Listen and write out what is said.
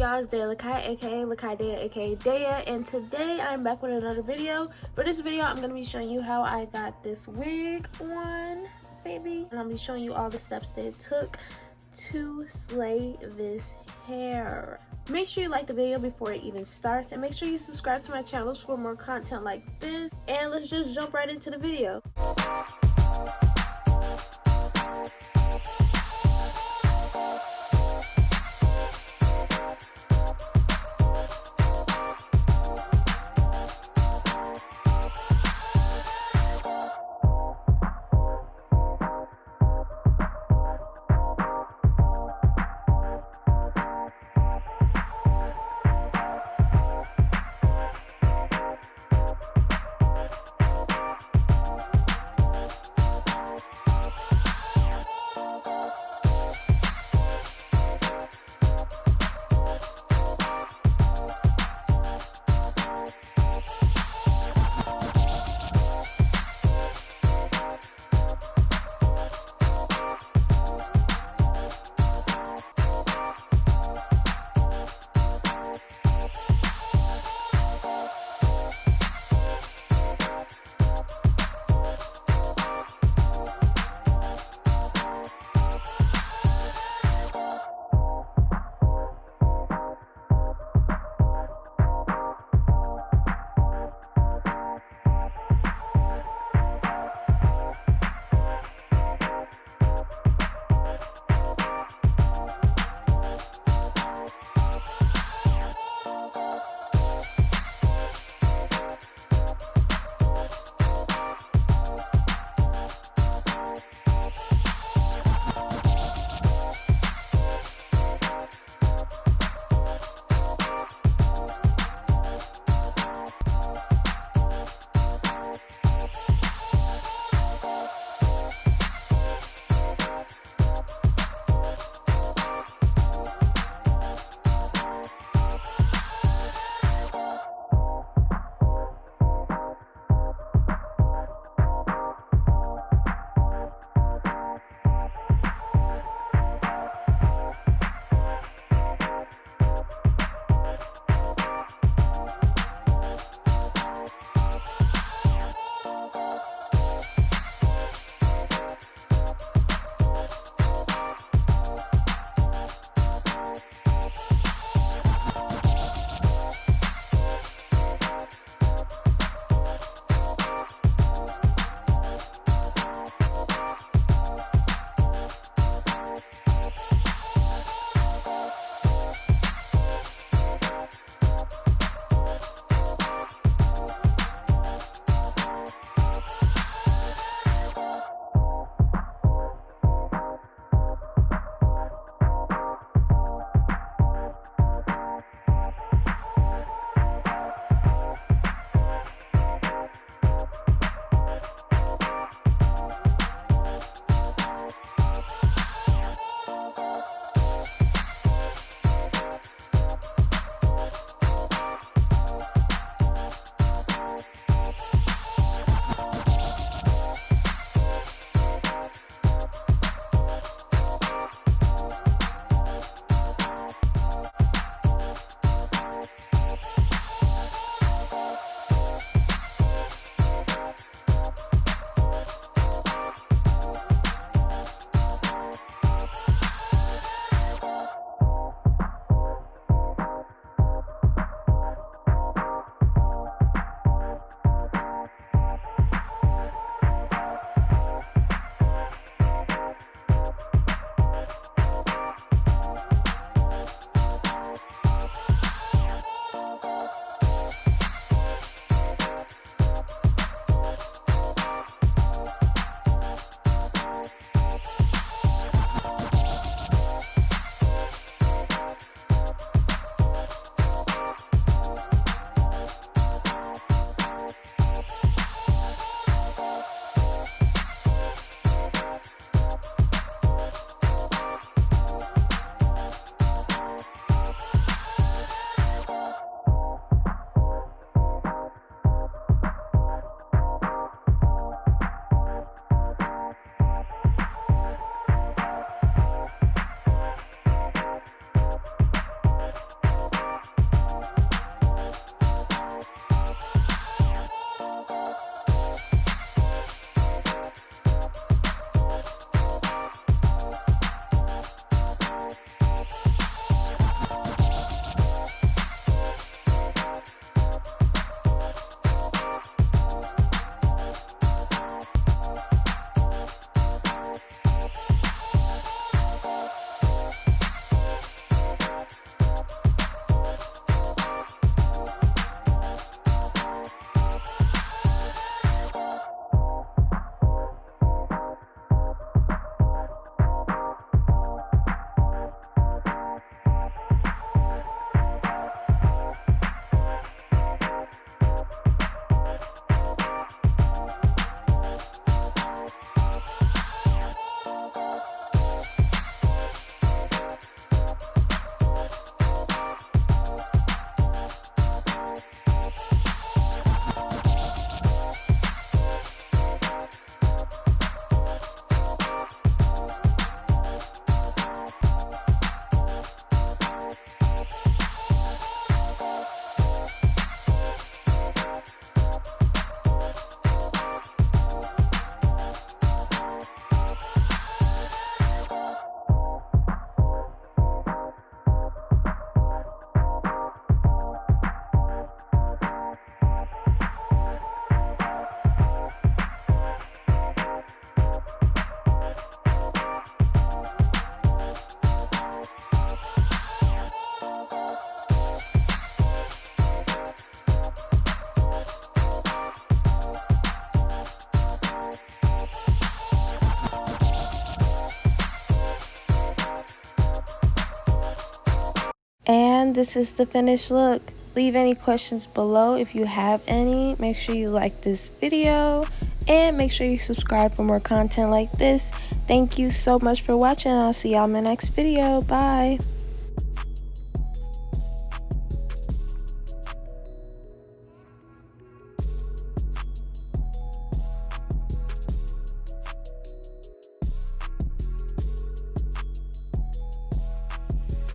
y'all? It's Daya Lakai, aka Lakai Daya, aka Daya, and today I'm back with another video. For this video, I'm gonna be showing you how I got this wig on, baby, and I'm gonna be showing you all the steps that it took to slay this hair. Make sure you like the video before it even starts, and make sure you subscribe to my channels for more content like this. And let's just jump right into the video. And this is the finished look. Leave any questions below if you have any. Make sure you like this video and make sure you subscribe for more content like this. Thank you so much for watching. I'll see y'all in my next video. Bye.